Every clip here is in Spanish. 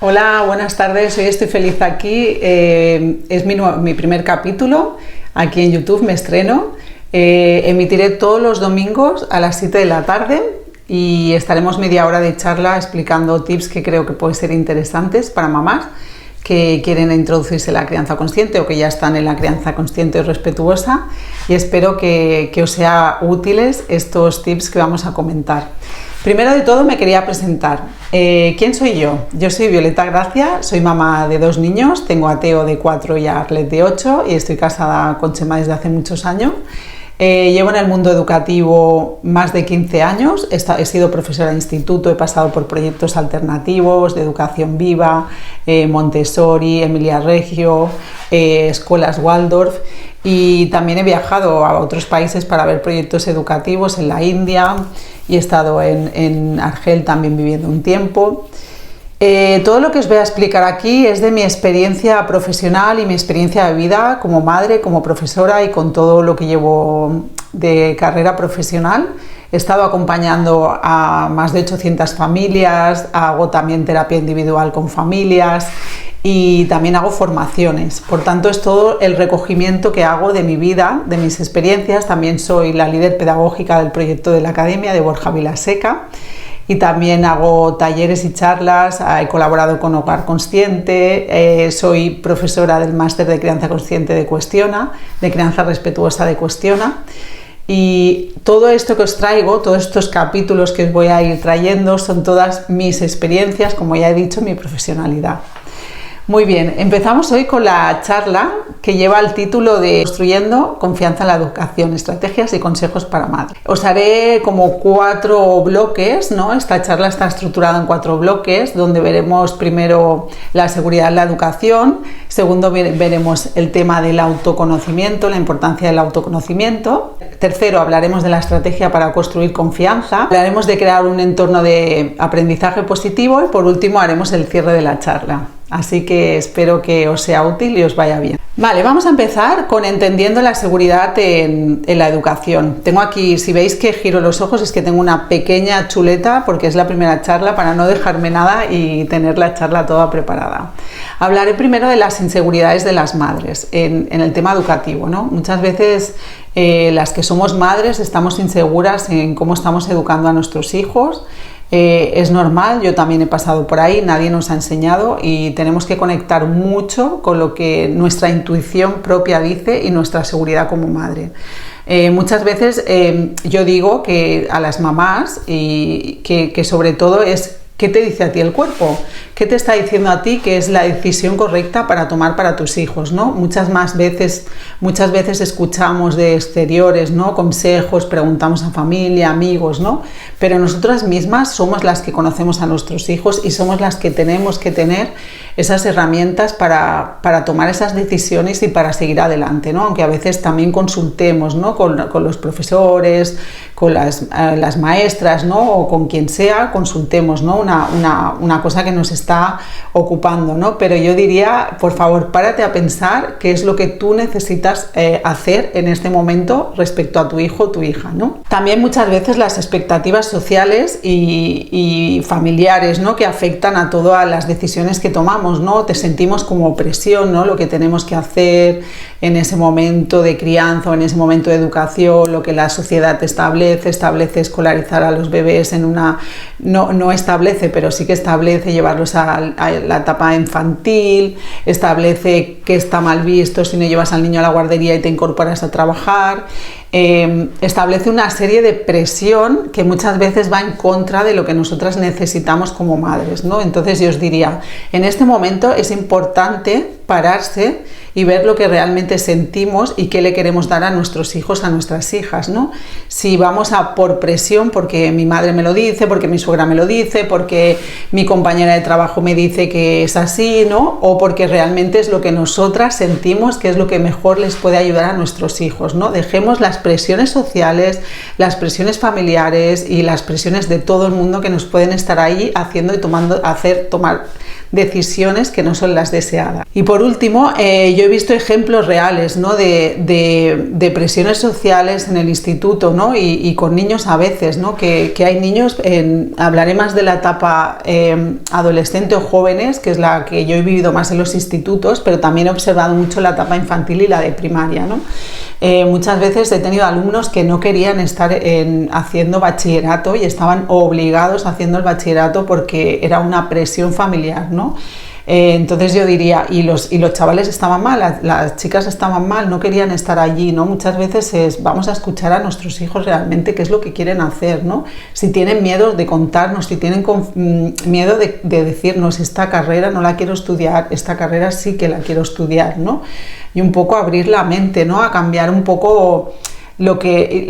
Hola, buenas tardes. Hoy estoy feliz aquí. Es mi primer capítulo. Aquí en YouTube me estreno. Emitiré todos los domingos a las 7 de la tarde y estaremos media hora de charla explicando tips que creo que pueden ser interesantes para mamás que quieren introducirse en la crianza consciente o que ya están en la crianza consciente y respetuosa, y espero que os sean útiles estos tips que vamos a comentar. Primero de todo me quería presentar. ¿Quién soy yo? Yo soy Violeta Gracia, soy mamá de 2 niños, tengo a Teo de 4 y a Arlet de 8 y estoy casada con Chema desde hace muchos años. Llevo en el mundo educativo más de 15 años, he sido profesora de instituto, he pasado por proyectos alternativos de educación viva, Montessori, Emilia Reggio, escuelas Waldorf, y también he viajado a otros países para ver proyectos educativos en la India y he estado en Argel también viviendo un tiempo. Todo lo que os voy a explicar aquí es de mi experiencia profesional y mi experiencia de vida como madre, como profesora y con todo lo que llevo de carrera profesional. He estado acompañando a más de 800 familias, hago también terapia individual con familias y también hago formaciones. Por tanto, es todo el recogimiento que hago de mi vida, de mis experiencias. También soy la líder pedagógica del proyecto de la Academia de Borja Vilaseca. Y también hago talleres y charlas, he colaborado con Hogar Consciente, soy profesora del máster de crianza consciente de Cuestiona, de crianza respetuosa de Cuestiona. Y todo esto que os traigo, todos estos capítulos que os voy a ir trayendo, son todas mis experiencias, como ya he dicho, mi profesionalidad. Muy bien, empezamos hoy con la charla que lleva el título de Construyendo confianza en la educación, estrategias y consejos para madres. Os haré como 4 bloques, ¿no? Esta charla está estructurada en 4 bloques, donde veremos primero la seguridad en la educación, segundo veremos el tema del autoconocimiento, la importancia del autoconocimiento, tercero hablaremos de la estrategia para construir confianza, hablaremos de crear un entorno de aprendizaje positivo y por último haremos el cierre de la charla. Así que espero que os sea útil y os vaya bien. Vale, vamos a empezar con entendiendo la seguridad en la educación. Tengo aquí, si veis que giro los ojos, es que tengo una pequeña chuleta porque es la primera charla para no dejarme nada y tener la charla toda preparada. Hablaré primero de las inseguridades de las madres en el tema educativo, ¿no? Muchas veces las que somos madres estamos inseguras en cómo estamos educando a nuestros hijos. Es normal, yo también he pasado por ahí, nadie nos ha enseñado y tenemos que conectar mucho con lo que nuestra intuición propia dice y nuestra seguridad como madre. Muchas veces yo digo que a las mamás y que sobre todo es ¿qué te dice a ti el cuerpo? ¿Qué te está diciendo a ti que es la decisión correcta para tomar para tus hijos, ¿no? Muchas veces escuchamos de exteriores, ¿no? Consejos, preguntamos a familia, amigos, ¿no? Pero nosotras mismas somos las que conocemos a nuestros hijos y somos las que tenemos que tener esas herramientas para tomar esas decisiones y para seguir adelante, ¿no? Aunque a veces también consultemos, ¿no? con los profesores, con las maestras, ¿no? O con quien sea, consultemos, ¿no? Una cosa que nos está ocupando, ¿no? Pero yo diría, por favor, párate a pensar qué es lo que tú necesitas hacer en este momento respecto a tu hijo o tu hija, ¿no? También muchas veces las expectativas sociales y familiares, ¿no? Que afectan a todas las decisiones que tomamos, ¿no? Te sentimos como presión, ¿no? Lo que tenemos que hacer en ese momento de crianza o en ese momento de educación, lo que la sociedad establece escolarizar a los bebés en una... No establece, pero sí que establece llevarlos a la etapa infantil, establece que está mal visto si no llevas al niño a la guardería y te incorporas a trabajar, establece una serie de presión que muchas veces va en contra de lo que nosotras necesitamos como madres, ¿no? Entonces yo os diría, en este momento es importante pararse y ver lo que realmente sentimos y qué le queremos dar a nuestros hijos, a nuestras hijas, ¿no? Si vamos a por presión porque mi madre me lo dice, porque mi suegra me lo dice, porque mi compañera de trabajo me dice que es así, ¿no? O porque realmente es lo que nosotras sentimos que es lo que mejor les puede ayudar a nuestros hijos, ¿no? Dejemos las presiones sociales, las presiones familiares y las presiones de todo el mundo que nos pueden estar ahí haciendo y tomar decisiones que no son las deseadas. Y por último, yo he visto ejemplos reales, ¿no? de presiones sociales en el instituto, ¿no? y con niños a veces, ¿no? que hay niños, hablaré más de la etapa adolescente o jóvenes, que es la que yo he vivido más en los institutos, pero también he observado mucho la etapa infantil y la de primaria, ¿no? Muchas veces he tenido alumnos que no querían estar haciendo bachillerato y estaban obligados haciendo el bachillerato porque era una presión familiar, ¿no? Entonces yo diría, y los chavales estaban mal, las chicas estaban mal, no querían estar allí, ¿no? Muchas veces vamos a escuchar a nuestros hijos realmente qué es lo que quieren hacer, ¿no? Si tienen miedo de contarnos, si tienen miedo de decirnos, esta carrera no la quiero estudiar, esta carrera sí que la quiero estudiar, ¿no? Y un poco abrir la mente, ¿no? A cambiar un poco lo que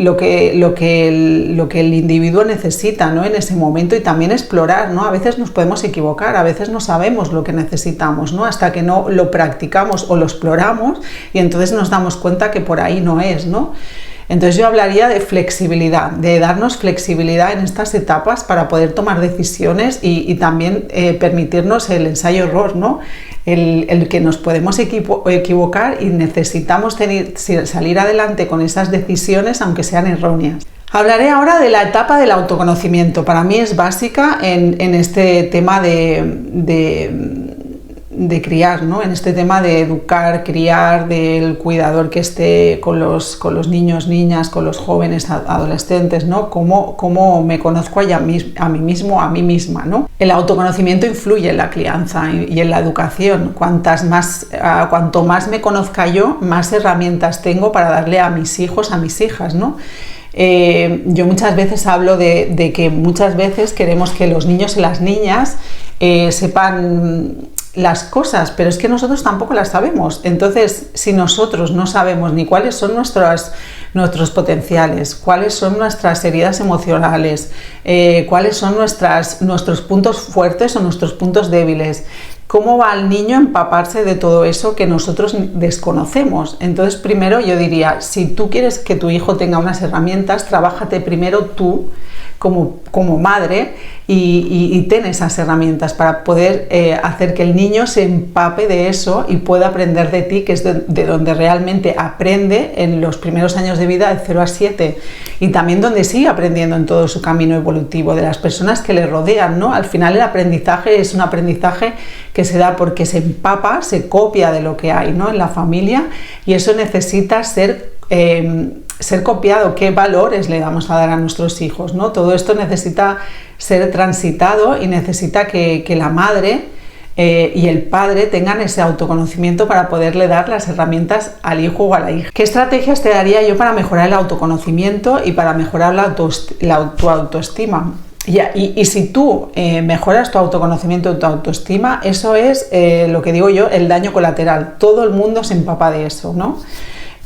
el individuo necesita, ¿no? En ese momento, y también explorar, ¿no? A veces nos podemos equivocar, a veces no sabemos lo que necesitamos, ¿no? Hasta que no lo practicamos o lo exploramos y entonces nos damos cuenta que por ahí no es, ¿no? Entonces yo hablaría de flexibilidad, de darnos flexibilidad en estas etapas para poder tomar decisiones y también permitirnos el ensayo-error, ¿no? El que nos podemos equivocar y necesitamos salir adelante con esas decisiones aunque sean erróneas. Hablaré ahora de la etapa del autoconocimiento. Para mí es básica en este tema de criar, ¿no? En este tema de educar, criar, del cuidador que esté con los niños, niñas, con los jóvenes, adolescentes, ¿no? Cómo me conozco a mí mismo, a mí misma, ¿no? El autoconocimiento influye en la crianza y en la educación. Cuanto más me conozca yo, más herramientas tengo para darle a mis hijos, a mis hijas, ¿no? Yo muchas veces hablo de que muchas veces queremos que los niños y las niñas sepan las cosas, pero es que nosotros tampoco las sabemos. Entonces, si nosotros no sabemos ni cuáles son nuestros potenciales, cuáles son nuestras heridas emocionales, cuáles son nuestros puntos fuertes o nuestros puntos débiles, ¿cómo va el niño a empaparse de todo eso que nosotros desconocemos? Entonces, primero yo diría, si tú quieres que tu hijo tenga unas herramientas, trabájate primero tú como madre y ten esas herramientas para poder hacer que el niño se empape de eso y pueda aprender de ti, que es de donde realmente aprende en los primeros años de vida, de 0 a 7, y también donde sigue aprendiendo en todo su camino evolutivo, de las personas que le rodean, ¿no? Al final el aprendizaje es un aprendizaje que se da porque se empapa, se copia de lo que hay, ¿no? En la familia, y eso necesita ser copiado. ¿Qué valores le vamos a dar a nuestros hijos, ¿no? Todo esto necesita ser transitado y necesita que la madre y el padre tengan ese autoconocimiento para poderle dar las herramientas al hijo o a la hija. ¿Qué estrategias te daría yo para mejorar el autoconocimiento y para mejorar tu autoestima? Y si tú mejoras tu autoconocimiento y tu autoestima, eso es lo que digo yo, el daño colateral. Todo el mundo se empapa de eso, ¿no?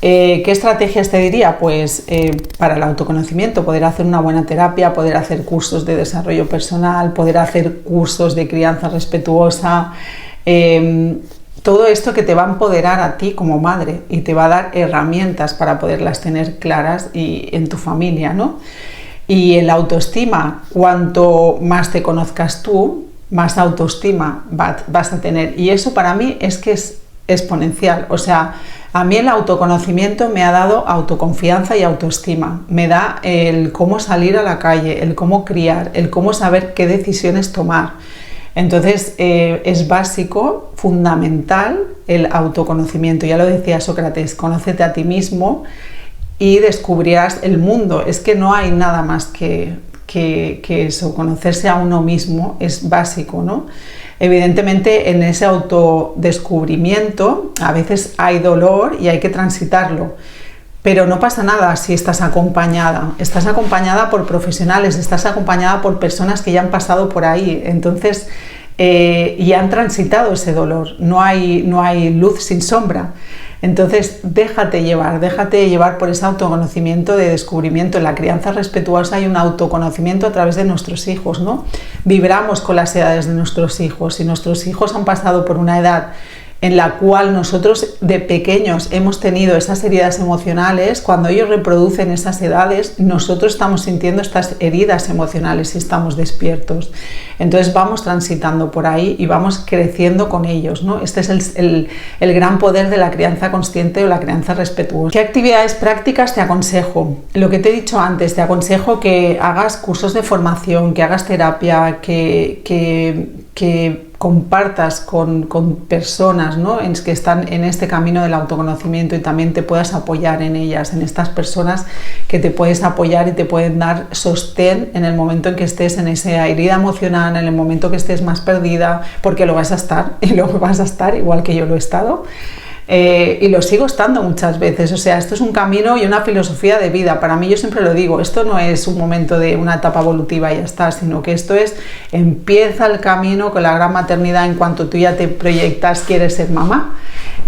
¿Qué estrategias te diría? Pues para el autoconocimiento, poder hacer una buena terapia, poder hacer cursos de desarrollo personal, poder hacer cursos de crianza respetuosa, todo esto que te va a empoderar a ti como madre y te va a dar herramientas para poderlas tener claras y en tu familia, ¿no? Y en la autoestima, cuanto más te conozcas tú, más autoestima vas a tener. Y eso para mí es que es exponencial. O sea, a mí el autoconocimiento me ha dado autoconfianza y autoestima. Me da el cómo salir a la calle, el cómo criar, el cómo saber qué decisiones tomar. Entonces es básico, fundamental el autoconocimiento. Ya lo decía Sócrates, conócete a ti mismo y descubrirás el mundo. Es que no hay nada más que eso, conocerse a uno mismo es básico, ¿no? Evidentemente en ese autodescubrimiento a veces hay dolor y hay que transitarlo, pero no pasa nada si estás acompañada por profesionales, estás acompañada por personas que ya han pasado por ahí, entonces y han transitado ese dolor, no hay luz sin sombra. Entonces déjate llevar por ese autoconocimiento de descubrimiento. En la crianza respetuosa hay un autoconocimiento a través de nuestros hijos, ¿no? Vibramos con las edades de nuestros hijos. Si nuestros hijos han pasado por una edad en la cual nosotros de pequeños hemos tenido esas heridas emocionales, cuando ellos reproducen esas edades, nosotros estamos sintiendo estas heridas emocionales y estamos despiertos. Entonces vamos transitando por ahí y vamos creciendo con ellos, ¿no? Este es el gran poder de la crianza consciente o la crianza respetuosa. ¿Qué actividades prácticas te aconsejo? Lo que te he dicho antes, te aconsejo que hagas cursos de formación, que hagas terapia, que compartas con personas, ¿no?, que están en este camino del autoconocimiento y también te puedas apoyar en ellas, en estas personas que te puedes apoyar y te pueden dar sostén en el momento en que estés en esa herida emocional, en el momento que estés más perdida, porque lo vas a estar y lo vas a estar igual que yo lo he estado. Y lo sigo estando muchas veces, o sea, esto es un camino y una filosofía de vida. Para mí, yo siempre lo digo, esto no es un momento de una etapa evolutiva y ya está, sino que esto empieza el camino con la gran maternidad. En cuanto tú ya te proyectas, quieres ser mamá,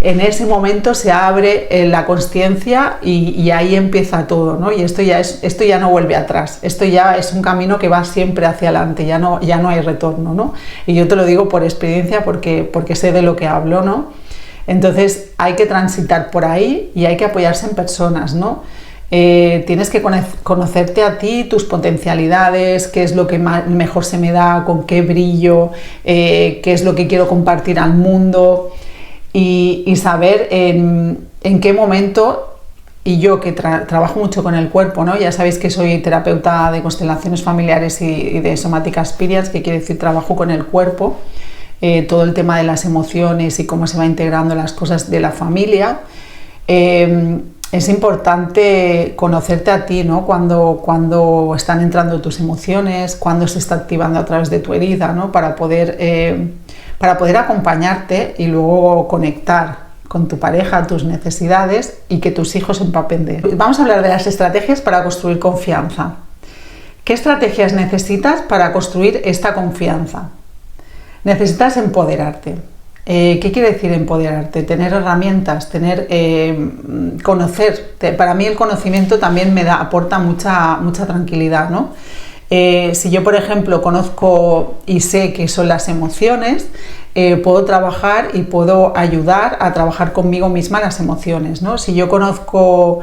en ese momento se abre la consciencia y ahí empieza todo, ¿no? Y esto ya no vuelve atrás, esto ya es un camino que va siempre hacia adelante, ya no hay retorno, ¿no? Y yo te lo digo por experiencia porque sé de lo que hablo, ¿no? Entonces hay que transitar por ahí y hay que apoyarse en personas, ¿no? Tienes que conocerte a ti, tus potencialidades, qué es lo que mejor se me da, con qué brillo, qué es lo que quiero compartir al mundo y saber en qué momento. Y yo que trabajo mucho con el cuerpo, ¿no? Ya sabéis que soy terapeuta de constelaciones familiares y de Somatic Experience, que quiere decir trabajo con el cuerpo. Todo el tema de las emociones y cómo se va integrando las cosas de la familia. Es importante conocerte a ti, ¿no? Cuando están entrando tus emociones, cuando se está activando a través de tu herida, ¿no? Para poder acompañarte y luego conectar con tu pareja, tus necesidades y que tus hijos se empapen de él. Vamos a hablar de las estrategias para construir confianza. ¿Qué estrategias necesitas para construir esta confianza? Necesitas empoderarte. ¿Qué quiere decir empoderarte? Tener herramientas, conocerte. Para mí el conocimiento también aporta mucha tranquilidad, ¿no? Si yo, por ejemplo, conozco y sé qué son las emociones, puedo trabajar y puedo ayudar a trabajar conmigo misma las emociones, ¿no? Si yo conozco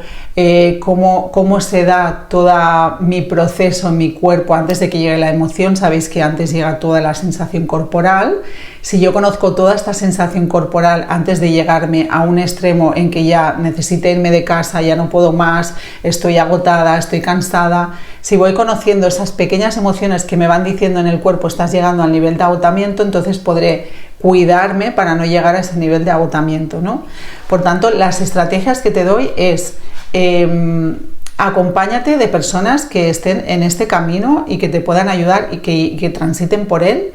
cómo se da todo mi proceso en mi cuerpo antes de que llegue la emoción, sabéis que antes llega toda la sensación corporal. Si yo conozco toda esta sensación corporal antes de llegarme a un extremo en que ya necesito irme de casa, ya no puedo más, estoy agotada, estoy cansada, si voy conociendo esas pequeñas emociones que me van diciendo en el cuerpo estás llegando al nivel de agotamiento, entonces podré cuidarme para no llegar a ese nivel de agotamiento, ¿no? Por tanto, las estrategias que te doy es acompáñate de personas que estén en este camino y que te puedan ayudar y que transiten por él,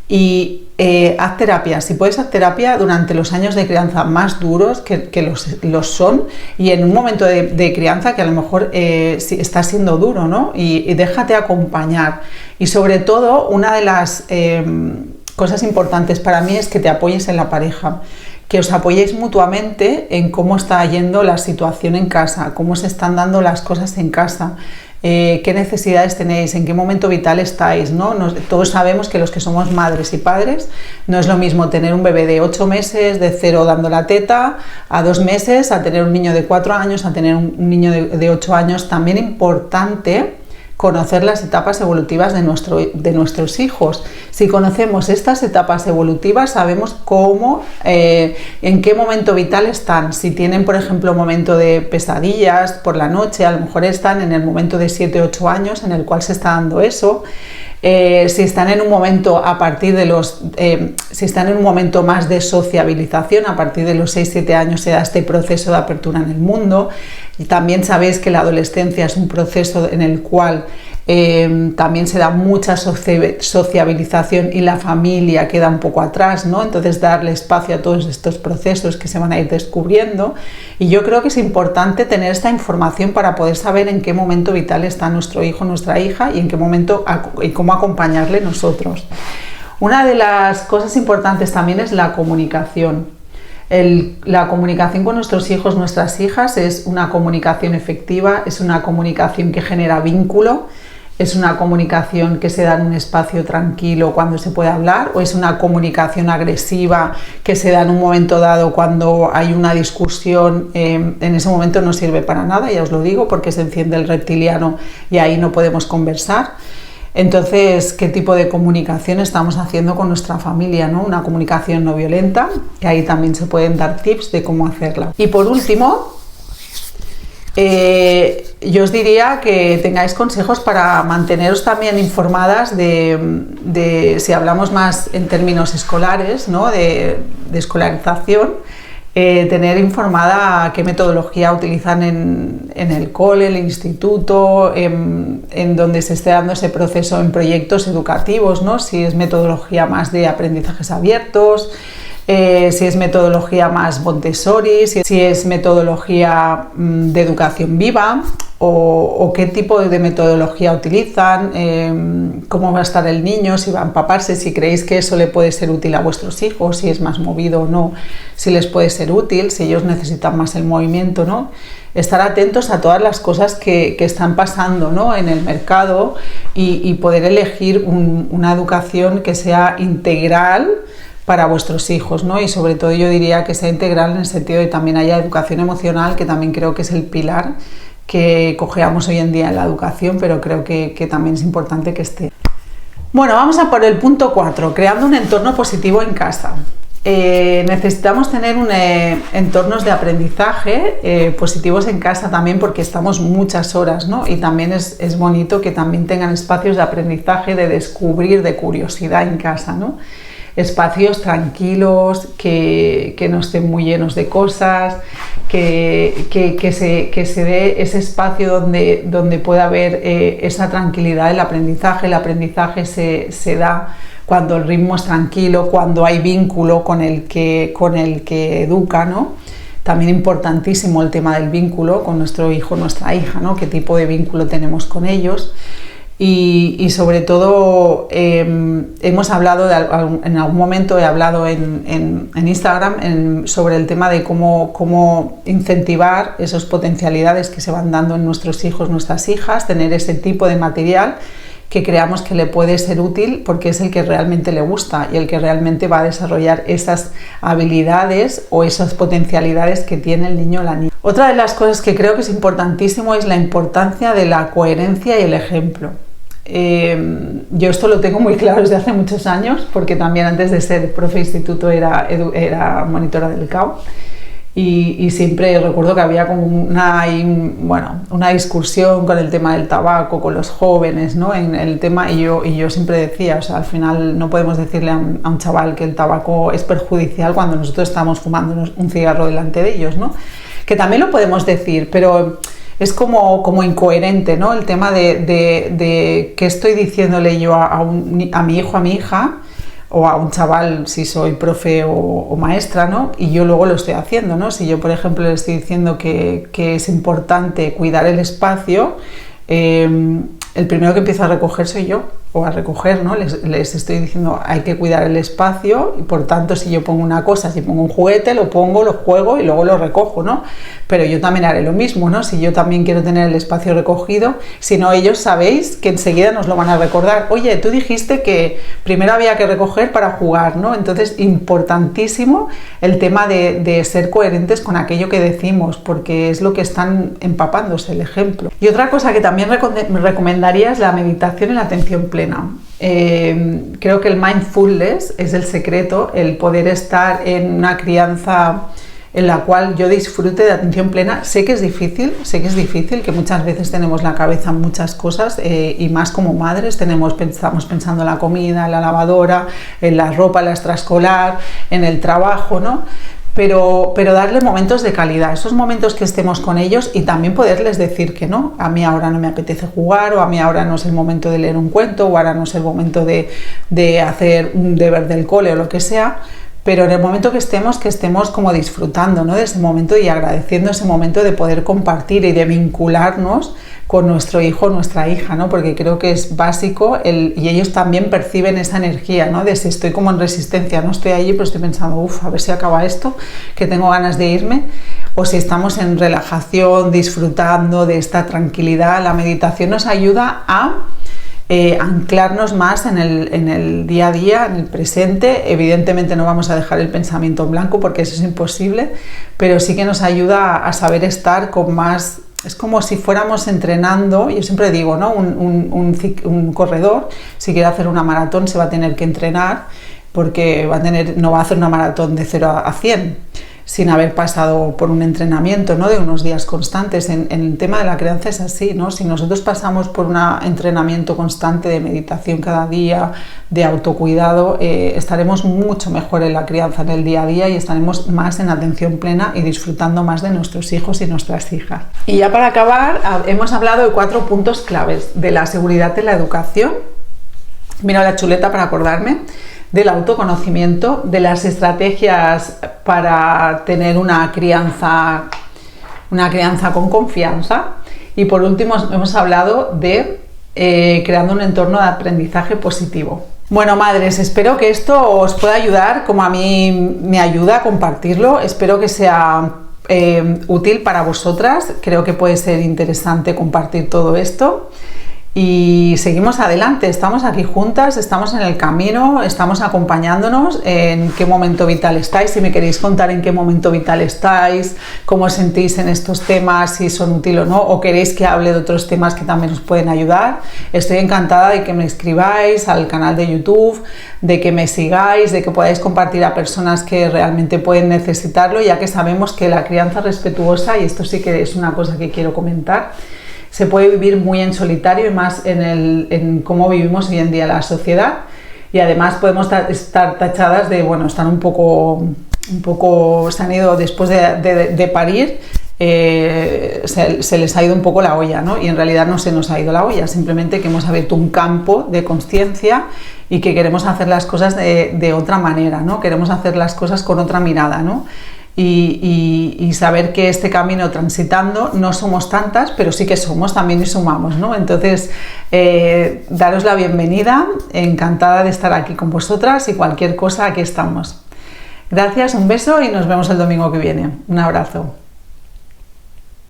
y haz terapia. Si puedes, haz terapia durante los años de crianza más duros que los son, y en un momento de crianza que a lo mejor está siendo duro, ¿no? Y déjate acompañar. Y sobre todo, una de las cosas importantes para mí es que te apoyes en la pareja, que os apoyéis mutuamente en cómo está yendo la situación en casa, cómo se están dando las cosas en casa, qué necesidades tenéis, en qué momento vital estáis, ¿no? Todos sabemos que los que somos madres y padres no es lo mismo tener un bebé de 8 meses, de 0 dando la teta, a 2 meses, a tener un niño de 4 años, a tener un niño de 8 años. También importante conocer las etapas evolutivas de nuestros hijos. Si conocemos estas etapas evolutivas, sabemos cómo, en qué momento vital están. Si tienen, por ejemplo, un momento de pesadillas por la noche, a lo mejor están en el momento de 7-8 años en el cual se está dando eso. Si están en un momento si están en un momento más de sociabilización, a partir de los 6-7 años se da este proceso de apertura en el mundo. Y también sabéis que la adolescencia es un proceso en el cual también se da mucha sociabilización y la familia queda un poco atrás, ¿no? Entonces darle espacio a todos estos procesos que se van a ir descubriendo, y yo creo que es importante tener esta información para poder saber en qué momento vital está nuestro hijo, nuestra hija, y en qué momento y cómo acompañarle nosotros. Una de las cosas importantes también es la comunicación. La comunicación con nuestros hijos, nuestras hijas, es una comunicación efectiva, es una comunicación que genera vínculo. ¿Es una comunicación que se da en un espacio tranquilo cuando se puede hablar? ¿O es una comunicación agresiva que se da en un momento dado cuando hay una discusión? En ese momento no sirve para nada, ya os lo digo, porque se enciende el reptiliano y ahí no podemos conversar. Entonces, ¿qué tipo de comunicación estamos haciendo con nuestra familia, ¿no? Una comunicación no violenta, y ahí también se pueden dar tips de cómo hacerla. Y por último, yo os diría que tengáis consejos para manteneros también informadas de si hablamos más en términos escolares, ¿no? de escolarización, tener informada qué metodología utilizan en el cole, el instituto, en donde se esté dando ese proceso en proyectos educativos, ¿no? Si es metodología más de aprendizajes abiertos, si es metodología más Montessori, si es metodología de educación viva, o qué tipo de metodología utilizan, cómo va a estar el niño, si va a empaparse, si creéis que eso le puede ser útil a vuestros hijos, si es más movido o no, si les puede ser útil, si ellos necesitan más el movimiento, ¿no? Estar atentos a todas las cosas que están pasando, ¿no? En el mercado y poder elegir una educación que sea integral para vuestros hijos, ¿no? Y sobre todo yo diría que sea integral en el sentido de que también haya educación emocional, que también creo que es el pilar que cojeamos hoy en día en la educación, pero creo que también es importante que esté. Bueno, vamos a por el punto 4, creando un entorno positivo en casa. Necesitamos tener entornos de aprendizaje positivos en casa también, porque estamos muchas horas, ¿no? Y también es bonito que también tengan espacios de aprendizaje, de descubrir, de curiosidad en casa, ¿no? Espacios tranquilos, que no estén muy llenos de cosas, que se dé ese espacio donde pueda haber esa tranquilidad del aprendizaje. El aprendizaje se da cuando el ritmo es tranquilo, cuando hay vínculo con el que educa, ¿no? También importantísimo el tema del vínculo con nuestro hijo, nuestra hija, ¿no? Qué tipo de vínculo tenemos con ellos. Y sobre todo hemos hablado, en algún momento he hablado en Instagram sobre el tema de cómo incentivar esas potencialidades que se van dando en nuestros hijos, nuestras hijas, tener ese tipo de material que creamos que le puede ser útil porque es el que realmente le gusta y el que realmente va a desarrollar esas habilidades o esas potencialidades que tiene el niño o la niña. Otra de las cosas que creo que es importantísimo es la importancia de la coherencia y el ejemplo. Yo esto lo tengo muy claro desde hace muchos años, porque también antes de ser profe instituto era monitora del CAO, y siempre recuerdo que había como una discusión con el tema del tabaco, con los jóvenes, ¿no? En el tema, y yo siempre decía, o sea, al final no podemos decirle a un chaval que el tabaco es perjudicial cuando nosotros estamos fumando un cigarro delante de ellos, ¿no? Que también lo podemos decir, pero es como incoherente, ¿no? El tema de qué estoy diciéndole yo a mi hijo, a mi hija, o a un chaval si soy profe o maestra, ¿no? Y yo luego lo estoy haciendo, ¿no? Si yo, por ejemplo, le estoy diciendo que es importante cuidar el espacio, el primero que empieza a recoger soy yo, o a recoger, ¿no? Les estoy diciendo hay que cuidar el espacio y por tanto si yo pongo una cosa, si pongo un juguete, lo pongo, lo juego y luego lo recojo, ¿no? Pero yo también haré lo mismo, ¿no? Si yo también quiero tener el espacio recogido, si no ellos sabéis que enseguida nos lo van a recordar. Oye, tú dijiste que primero había que recoger para jugar, ¿no? Entonces, importantísimo el tema de ser coherentes con aquello que decimos, porque es lo que están empapándose, el ejemplo. Y otra cosa que también me recomendaría es la meditación y la atención plena. Creo que el mindfulness es el secreto, el poder estar en una crianza en la cual yo disfrute de atención plena. Sé que es difícil, que muchas veces tenemos la cabeza en muchas cosas y más como madres estamos pensando en la comida, en la lavadora, en la ropa, en la extraescolar, en el trabajo, ¿no? Pero darle momentos de calidad, esos momentos que estemos con ellos y también poderles decir que no, a mí ahora no me apetece jugar, o a mí ahora no es el momento de leer un cuento, o ahora no es el momento de hacer un deber del cole o lo que sea, pero en el momento que estemos como disfrutando, ¿no? De ese momento y agradeciendo ese momento de poder compartir y de vincularnos con nuestro hijo o nuestra hija, ¿no? Porque creo que es básico y ellos también perciben esa energía, ¿no? De si estoy como en resistencia, no estoy allí, pero estoy pensando, a ver si acaba esto, que tengo ganas de irme, o si estamos en relajación, disfrutando de esta tranquilidad. La meditación nos ayuda a anclarnos más en el día a día, en el presente. Evidentemente no vamos a dejar el pensamiento en blanco porque eso es imposible, pero sí que nos ayuda a saber estar con más. Es como si fuéramos entrenando. Yo siempre digo, ¿no? Un corredor, si quiere hacer una maratón, se va a tener que entrenar, porque no va a hacer una maratón de 0 a 100 sin haber pasado por un entrenamiento, ¿no? De unos días constantes. En el tema de la crianza es así, ¿no? Si nosotros pasamos por un entrenamiento constante de meditación cada día, de autocuidado, estaremos mucho mejor en la crianza, en el día a día, y estaremos más en atención plena y disfrutando más de nuestros hijos y nuestras hijas. Y ya para acabar, hemos hablado de 4 puntos claves de la seguridad en la educación. Mira la chuleta para acordarme. Del autoconocimiento, de las estrategias para tener una crianza con confianza, y por último hemos hablado de creando un entorno de aprendizaje positivo. Bueno, madres, espero que esto os pueda ayudar como a mí me ayuda a compartirlo. Espero que sea útil para vosotras. Creo que puede ser interesante compartir todo esto. Y seguimos adelante, estamos aquí juntas, estamos en el camino, estamos acompañándonos. En qué momento vital estáis, si me queréis contar en qué momento vital estáis, cómo os sentís en estos temas, si son útiles o no, o queréis que hable de otros temas que también os pueden ayudar. Estoy encantada de que me escribáis al canal de YouTube, de que me sigáis, de que podáis compartir a personas que realmente pueden necesitarlo, ya que sabemos que la crianza respetuosa, y esto sí que es una cosa que quiero comentar, se puede vivir muy en solitario, y más en cómo vivimos hoy en día la sociedad, y además podemos estar tachadas de, bueno, están un poco se han ido después de parir, se les ha ido un poco la olla, ¿no? Y en realidad no se nos ha ido la olla, simplemente que hemos abierto un campo de conciencia y que queremos hacer las cosas de otra manera, ¿no? Queremos hacer las cosas con otra mirada, ¿no? Y saber que este camino transitando no somos tantas, pero sí que somos también y sumamos, ¿no? Entonces, daros la bienvenida, encantada de estar aquí con vosotras, y cualquier cosa, aquí estamos. Gracias, un beso y nos vemos el domingo que viene. Un abrazo.